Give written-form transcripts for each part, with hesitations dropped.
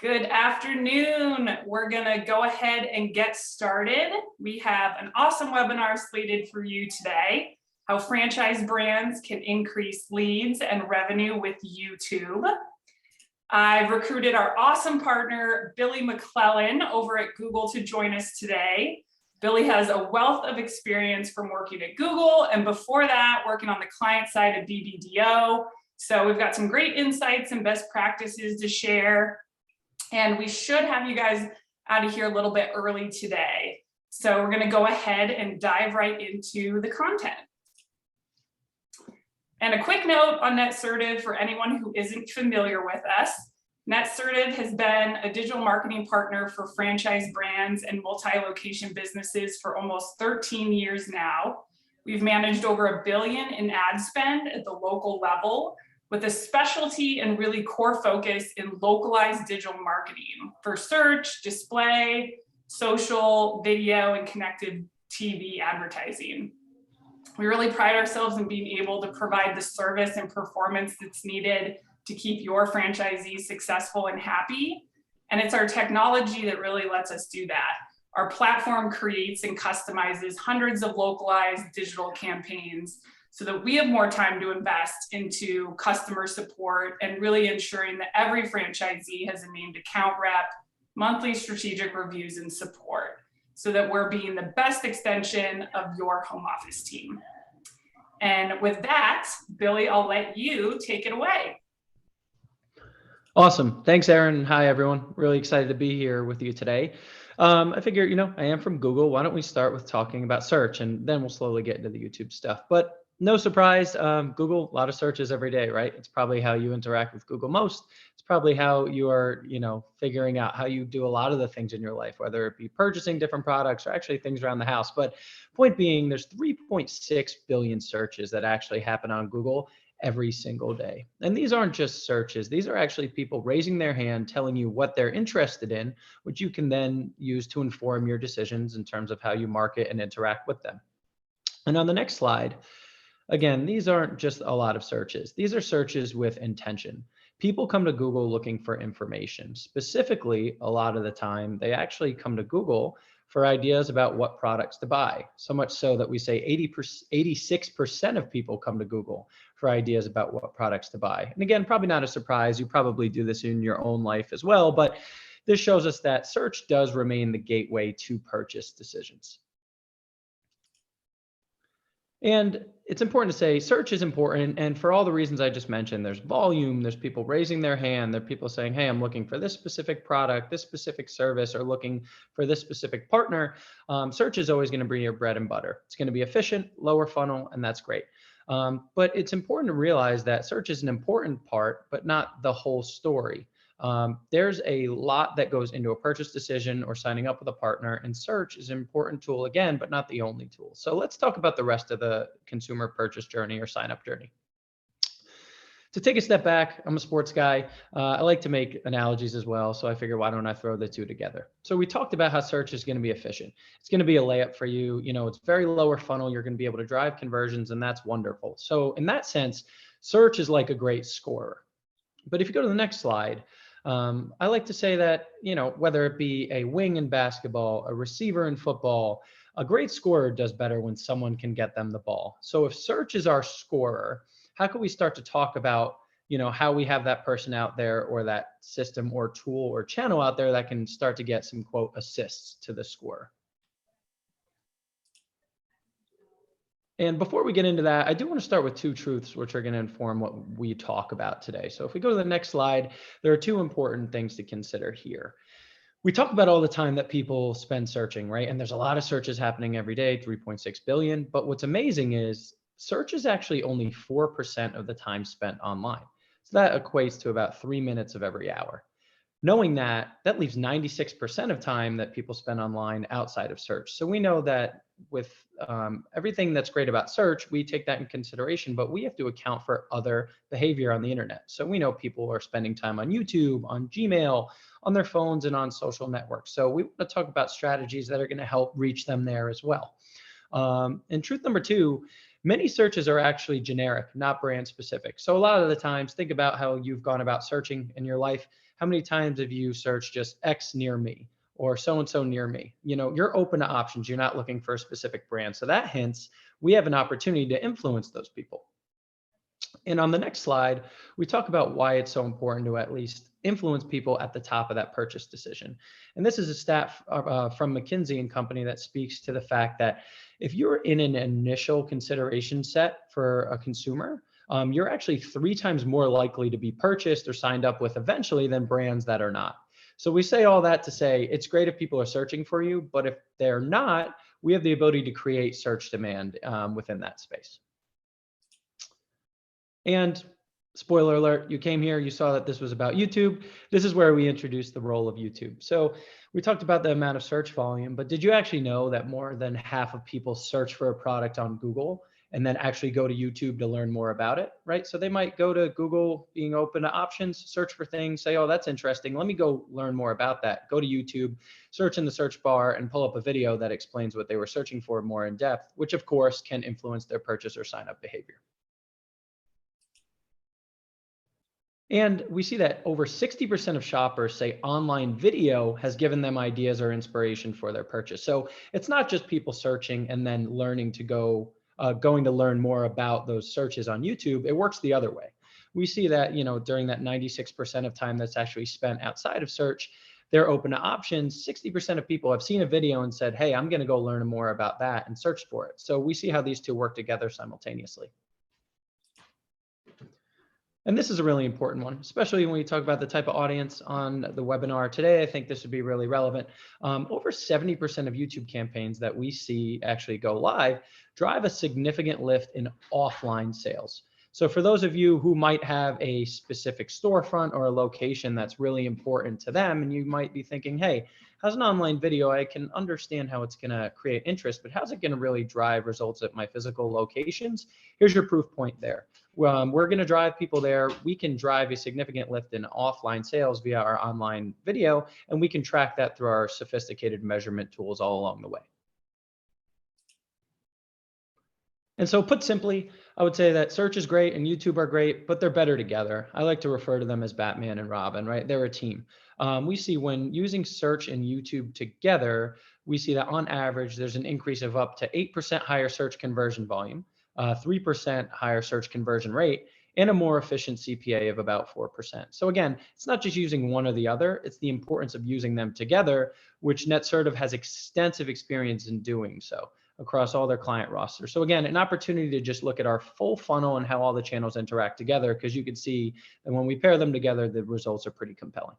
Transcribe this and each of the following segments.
Good afternoon. We're going to go ahead and get started. We have an awesome webinar slated for you today, how franchise brands can increase leads and revenue with YouTube. I've recruited our awesome partner, Billy McClellan, over at Google to join us today. Billy has a wealth of experience from working at Google, and before that, working on the client side of BBDO. So we've got some great insights and best practices to share. And we should have you guys out of here a little bit early today. So we're going to go ahead and dive right into the content. And a quick note on Netsertive for anyone who isn't familiar with us. Netsertive has been a digital marketing partner for franchise brands and multi-location businesses for almost 13 years now. We've managed over $1 billion in ad spend at the local level, with a specialty and really core focus in localized digital marketing for search, display, social, video, and connected TV advertising. We really pride ourselves in being able to provide the service and performance that's needed to keep your franchisees successful and happy. And it's our technology that really lets us do that. Our platform creates and customizes hundreds of localized digital campaigns so that we have more time to invest into customer support and really ensuring that every franchisee has a named account rep, monthly strategic reviews and support, so that we're being the best extension of your home office team. And with that, Billy, I'll let you take it away. Awesome. Thanks, Erin. Hi, everyone. Really excited to be here with you today. I figure, I am from Google. Why don't we start with talking about search, and then we'll slowly get into the YouTube stuff. But no surprise, Google, a lot of searches every day, right? It's probably how you interact with Google most. It's probably how you are, figuring out how you do a lot of the things in your life, whether it be purchasing different products or actually things around the house. But point being, there's 3.6 billion searches that actually happen on Google every single day. And these aren't just searches. These are actually people raising their hand, telling you what they're interested in, which you can then use to inform your decisions in terms of how you market and interact with them. And on the next slide, again, these aren't just a lot of searches. These are searches with intention. People come to Google looking for information. Specifically, a lot of the time, they actually come to Google for ideas about what products to buy. So much so that we say 86% of people come to Google for ideas about what products to buy. And again, probably not a surprise. You probably do this in your own life as well, but this shows us that search does remain the gateway to purchase decisions. And it's important to say search is important. And for all the reasons I just mentioned, there's volume, there's people raising their hand, there are people saying, hey, I'm looking for this specific product, this specific service, or looking for this specific partner. Search is always going to be your bread and butter. It's going to be efficient, lower funnel, and that's great. But it's important to realize that search is an important part, but not the whole story. There's a lot that goes into a purchase decision or signing up with a partner, and search is an important tool again, but not the only tool. So let's talk about the rest of the consumer purchase journey or sign up journey. To take a step back, I'm a sports guy. I like to make analogies as well. So I figure, why don't I throw the two together? So we talked about how search is going to be efficient. It's going to be a layup for you. It's very lower funnel. You're going to be able to drive conversions, and that's wonderful. So in that sense, search is like a great scorer. But if you go to the next slide, I like to say that, whether it be a wing in basketball, a receiver in football, a great scorer does better when someone can get them the ball. So if search is our scorer, how can we start to talk about, how we have that person out there or that system or tool or channel out there that can start to get some, quote, assists to the scorer? And before we get into that, I do want to start with two truths, which are going to inform what we talk about today. So if we go to the next slide, there are two important things to consider here. We talk about all the time that people spend searching, right? And there's a lot of searches happening every day, 3.6 billion. But what's amazing is search is actually only 4% of the time spent online. So that equates to about 3 minutes of every hour. Knowing that, that leaves 96% of time that people spend online outside of search. So we know that with everything that's great about search, we take that in consideration, but we have to account for other behavior on the internet. So we know people are spending time on YouTube, on Gmail, on their phones, and on social networks. So we want to talk about strategies that are going to help reach them there as well. And truth number two, many searches are actually generic, not brand specific. So a lot of the times, think about how you've gone about searching in your life. how many times have you searched just X near me or so-and-so near me? You're open to options. You're not looking for a specific brand. So that hints we have an opportunity to influence those people. And on the next slide, we talk about why it's so important to at least influence people at the top of that purchase decision. And this is a stat from McKinsey and Company that speaks to the fact that if you're in an initial consideration set for a consumer, you're actually 3 times more likely to be purchased or signed up with eventually than brands that are not. So we say all that to say it's great if people are searching for you, but if they're not, we have the ability to create search demand within that space. And spoiler alert, you came here, you saw that this was about YouTube. This is where we introduced the role of YouTube. So we talked about the amount of search volume, but did you actually know that more than half of people search for a product on Google and then actually go to YouTube to learn more about it, right? So they might go to Google, being open to options, search for things, say, oh, that's interesting. Let me go learn more about that. Go to YouTube, search in the search bar and pull up a video that explains what they were searching for more in depth, which of course can influence their purchase or sign up behavior. And we see that over 60% of shoppers say online video has given them ideas or inspiration for their purchase. So it's not just people searching and then learning to going to learn more about those searches on YouTube. It works the other way. We see that, during that 96% of time that's actually spent outside of search, they're open to options. 60% of people have seen a video and said, hey, I'm going to go learn more about that and search for it. So we see how these two work together simultaneously. And this is a really important one, especially when we talk about the type of audience on the webinar today. I think this would be really relevant. Over 70% of YouTube campaigns that we see actually go live drive a significant lift in offline sales. So for those of you who might have a specific storefront or a location that's really important to them, and you might be thinking, hey, how's an online video? I can understand how it's going to create interest, but how's it going to really drive results at my physical locations? Here's your proof point there. We're going to drive people there. We can drive a significant lift in offline sales via our online video, and we can track that through our sophisticated measurement tools all along the way. And so put simply, I would say that search is great and YouTube are great, but they're better together. I like to refer to them as Batman and Robin, right? They're a team. We see when using search and YouTube together, we see that on average, there's an increase of up to 8% higher search conversion volume, 3% higher search conversion rate, and a more efficient CPA of about 4%. So again, it's not just using one or the other, it's the importance of using them together, which Netsertive has extensive experience in doing so across all their client rosters. So again, an opportunity to just look at our full funnel and how all the channels interact together, because you can see that when we pair them together, the results are pretty compelling.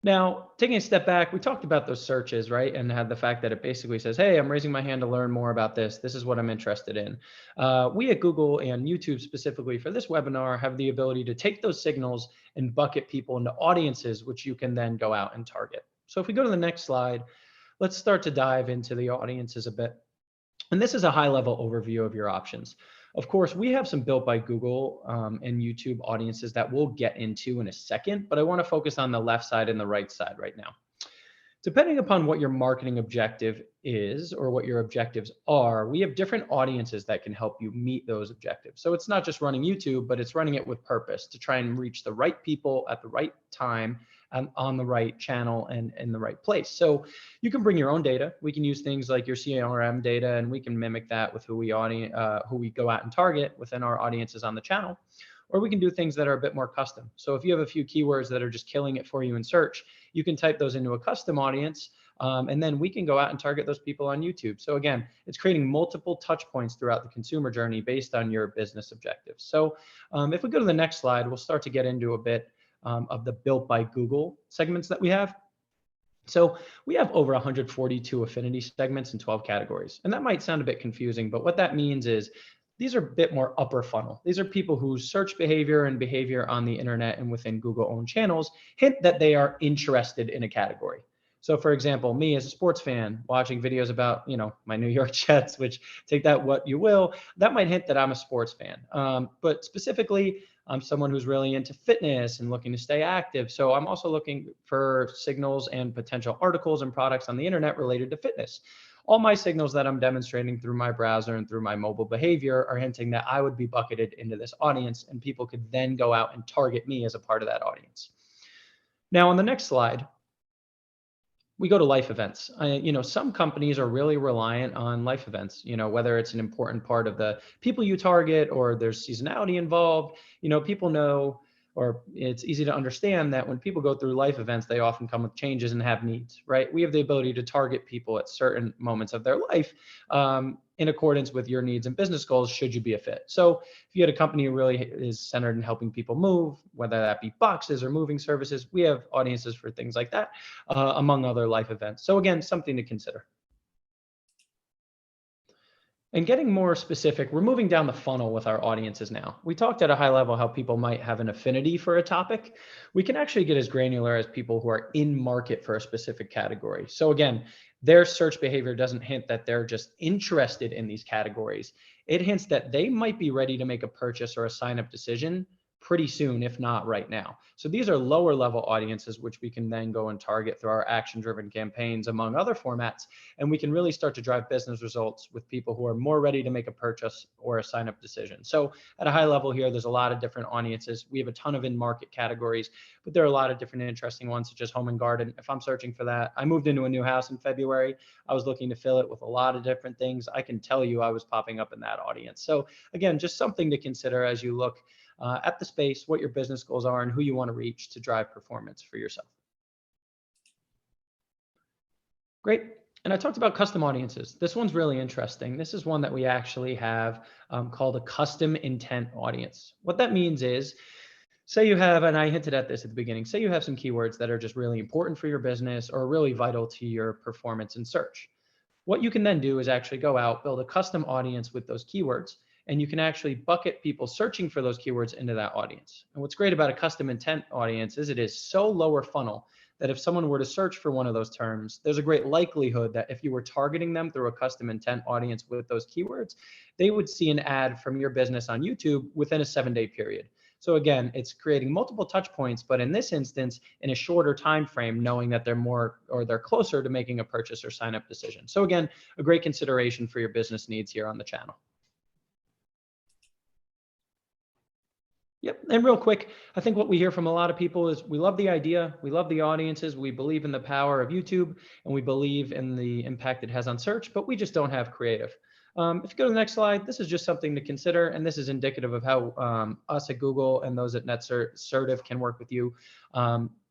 Now, taking a step back, we talked about those searches, right? And had the fact that it basically says, hey, I'm raising my hand to learn more about this. This is what I'm interested in. We at Google and YouTube specifically for this webinar have the ability to take those signals and bucket people into audiences, which you can then go out and target. So if we go to the next slide, let's start to dive into the audiences a bit. And this is a high-level overview of your options. Of course, we have some built by Google and YouTube audiences that we'll get into in a second, but I want to focus on the left side and the right side right now. Depending upon what your marketing objective is or what your objectives are, we have different audiences that can help you meet those objectives. So it's not just running YouTube, but it's running it with purpose to try and reach the right people at the right time and on the right channel and in the right place. So you can bring your own data. We can use things like your CRM data, and we can mimic that with who we go out and target within our audiences on the channel. Or we can do things that are a bit more custom. So if you have a few keywords that are just killing it for you in search, you can type those into a custom audience, and then we can go out and target those people on YouTube. So again, it's creating multiple touch points throughout the consumer journey based on your business objectives. So if we go to the next slide, we'll start to get into a bit of the built by Google segments that we have. So we have over 142 affinity segments in 12 categories. And that might sound a bit confusing, but what that means is these are a bit more upper funnel. These are people whose search behavior and behavior on the internet and within Google-owned channels hint that they are interested in a category. So for example, me as a sports fan watching videos about, my New York Jets, which take that what you will, that might hint that I'm a sports fan. But specifically, I'm someone who's really into fitness and looking to stay active. So I'm also looking for signals and potential articles and products on the internet related to fitness. all my signals that I'm demonstrating through my browser and through my mobile behavior are hinting that I would be bucketed into this audience, and people could then go out and target me as a part of that audience. Now, on the next slide, we go to life events. Some companies are really reliant on life events, whether it's an important part of the people you target or there's seasonality involved. People know, or it's easy to understand that when people go through life events, they often come with changes and have needs, right? We have the ability to target people at certain moments of their life in accordance with your needs and business goals, should you be a fit. So if you had a company who really is centered in helping people move, whether that be boxes or moving services, we have audiences for things like that, among other life events. So again, something to consider. And getting more specific, we're moving down the funnel with our audiences now. We talked at a high level how people might have an affinity for a topic. We can actually get as granular as people who are in market for a specific category. So again, their search behavior doesn't hint that they're just interested in these categories. It hints that they might be ready to make a purchase or a sign-up decision pretty soon, if not right now. So these are lower level audiences, which we can then go and target through our action-driven campaigns, among other formats. And we can really start to drive business results with people who are more ready to make a purchase or a sign-up decision. So at a high level here, there's a lot of different audiences. We have a ton of in-market categories, but there are a lot of different interesting ones, such as home and garden. If I'm searching for that, I moved into a new house in February. I was looking to fill it with a lot of different things. I can tell you I was popping up in that audience. So again, just something to consider as you look at the space, what your business goals are, and who you want to reach to drive performance for yourself. Great. And I talked about custom audiences. This one's really interesting. This is one that we actually have called a custom intent audience. What that means is, say you have, and I hinted at this at the beginning, say you have some keywords that are just really important for your business or really vital to your performance in search. What you can then do is actually go out, build a custom audience with those keywords, and you can actually bucket people searching for those keywords into that audience. And what's great about a custom intent audience is it is so lower funnel that if someone were to search for one of those terms, there's a great likelihood that if you were targeting them through a custom intent audience with those keywords, they would see an ad from your business on YouTube within a 7-day period. So again, it's creating multiple touch points, but in this instance, in a shorter time frame, knowing that they're more or they're closer to making a purchase or sign up decision. So again, a great consideration for your business needs here on the channel. Yep. And real quick, I think what we hear from a lot of people is we love the idea, we love the audiences, we believe in the power of YouTube, and we believe in the impact it has on search, but we just don't have creative. If you go to the next slide, this is just something to consider, and this is indicative of how us at Google and those at Netsertive can work with you.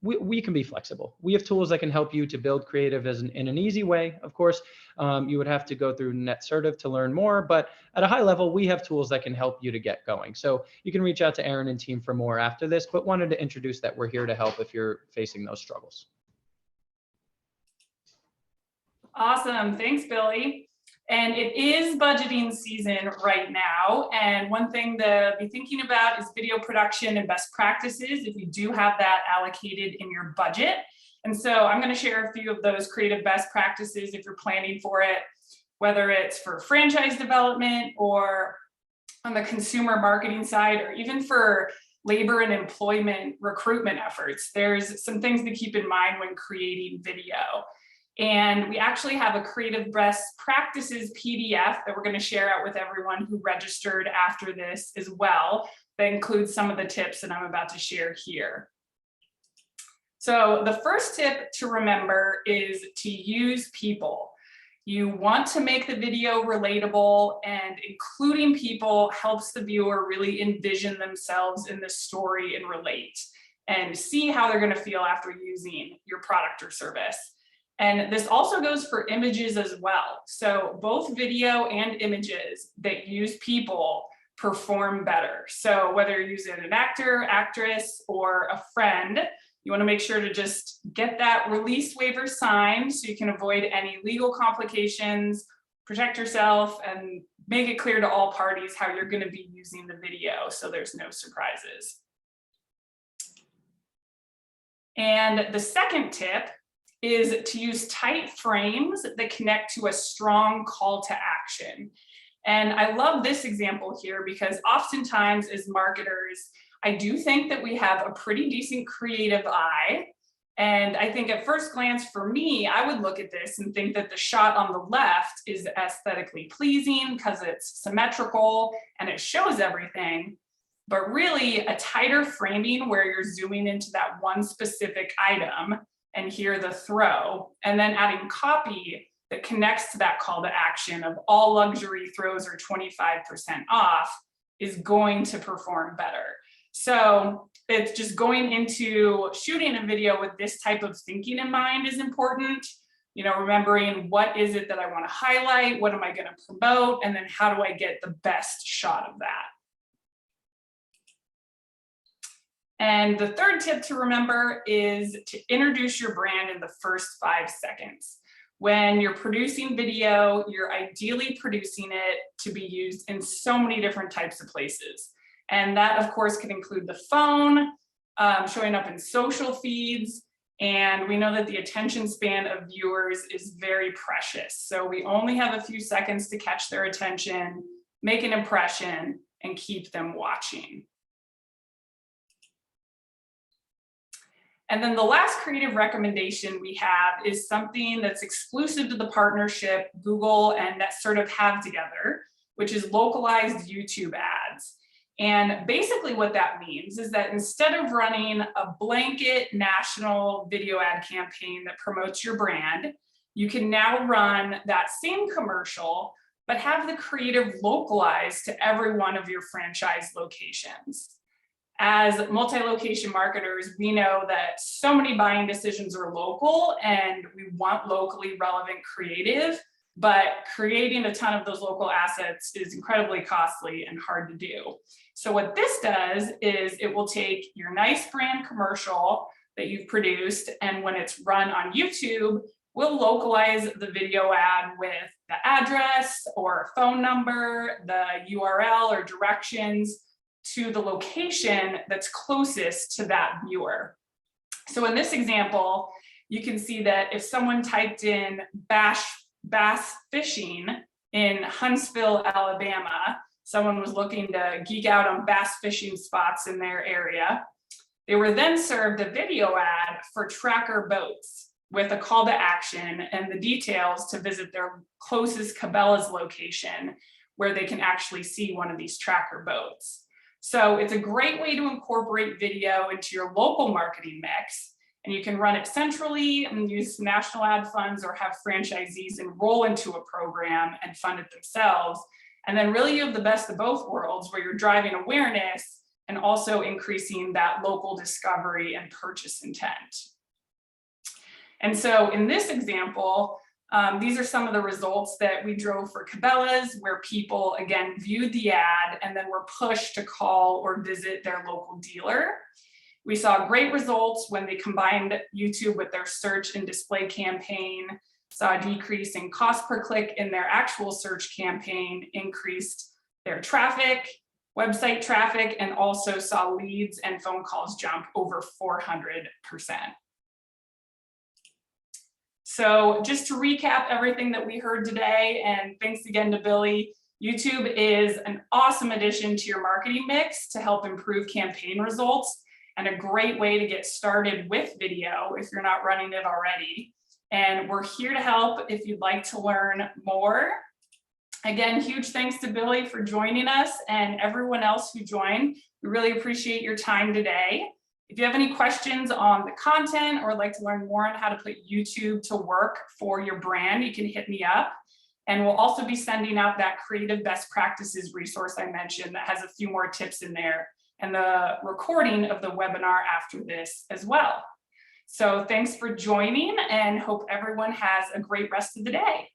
We can be flexible. We have tools that can help you to build creative in an easy way. Of course, you would have to go through Netsertive to learn more, but at a high level, we have tools that can help you to get going. So you can reach out to Aaron and team for more after this, but wanted to introduce that we're here to help if you're facing those struggles. Awesome. Thanks, Billy. And it is budgeting season right now. And one thing to be thinking about is video production and best practices if you do have that allocated in your budget. And so I'm going to share a few of those creative best practices if you're planning for it, whether it's for franchise development or on the consumer marketing side, or even for labor and employment recruitment efforts. There's some things to keep in mind when creating video. And we actually have a creative best practices PDF that we're going to share out with everyone who registered after this as well. That includes some of the tips that I'm about to share here. So the first tip to remember is to use people. You want to make the video relatable, and including people helps the viewer really envision themselves in the story and relate and see how they're going to feel after using your product or service. And this also goes for images as well. So both video and images that use people perform better. So whether you're using an actor, actress, or a friend, you want to make sure to just get that release waiver signed so you can avoid any legal complications, protect yourself, and make it clear to all parties how you're going to be using the video so there's no surprises. And the second tip is to use tight frames that connect to a strong call to action. And I love this example here because oftentimes as marketers, I do think that we have a pretty decent creative eye, And I think at first glance for me, I would look at this and think that the shot on the left is aesthetically pleasing because it's symmetrical and it shows everything. But really a tighter framing where you're zooming into that one specific item and here the throw, and then adding copy that connects to that call to action of all luxury throws are 25% off is going to perform better. So it's just going into shooting a video with this type of thinking in mind is important. You know, remembering what is it that I want to highlight, what am I going to promote, and then how do I get the best shot of that. And the third tip to remember is to introduce your brand in the first 5 seconds. When you're producing video, you're ideally producing it to be used in so many different types of places. And that, of course, can include the phone, showing up in social feeds. And we know that the attention span of viewers is very precious. So we only have a few seconds to catch their attention, make an impression, and keep them watching. And then the last creative recommendation we have is something that's exclusive to the partnership Google and Netsertive have together, which is localized YouTube ads. And basically what that means is that instead of running a blanket national video ad campaign that promotes your brand, you can now run that same commercial, but have the creative localized to every one of your franchise locations. As multi-location marketers, we know that so many buying decisions are local and we want locally relevant creative, but creating a ton of those local assets is incredibly costly and hard to do. So what this does is it will take your nice brand commercial that you've produced, and when it's run on YouTube, we'll localize the video ad with the address or phone number, the URL or directions to the location that's closest to that viewer. So in this example, you can see that if someone typed in bass fishing in Huntsville, Alabama, someone was looking to geek out on bass fishing spots in their area, they were then served a video ad for Tracker Boats with a call to action and the details to visit their closest Cabela's location where they can actually see one of these tracker boats. So it's a great way to incorporate video into your local marketing mix, and you can run it centrally and use national ad funds or have franchisees enroll into a program and fund it themselves. And then really you have the best of both worlds where you're driving awareness and also increasing that local discovery and purchase intent. And so in this example, these are some of the results that we drove for Cabela's, where people, again, viewed the ad and then were pushed to call or visit their local dealer. We saw great results when they combined YouTube with their search and display campaign, saw a decrease in cost per click in their actual search campaign, increased their traffic, website traffic, and also saw leads and phone calls jump over 400%. So just to recap everything that we heard today, and thanks again to Billy, YouTube is an awesome addition to your marketing mix to help improve campaign results and a great way to get started with video if you're not running it already. And we're here to help if you'd like to learn more. Again, huge thanks to Billy for joining us and everyone else who joined. We really appreciate your time today. If you have any questions on the content or like to learn more on how to put YouTube to work for your brand, you can hit me up. And we'll also be sending out that creative best practices resource I mentioned that has a few more tips in there, and the recording of the webinar after this as well. So thanks for joining and hope everyone has a great rest of the day.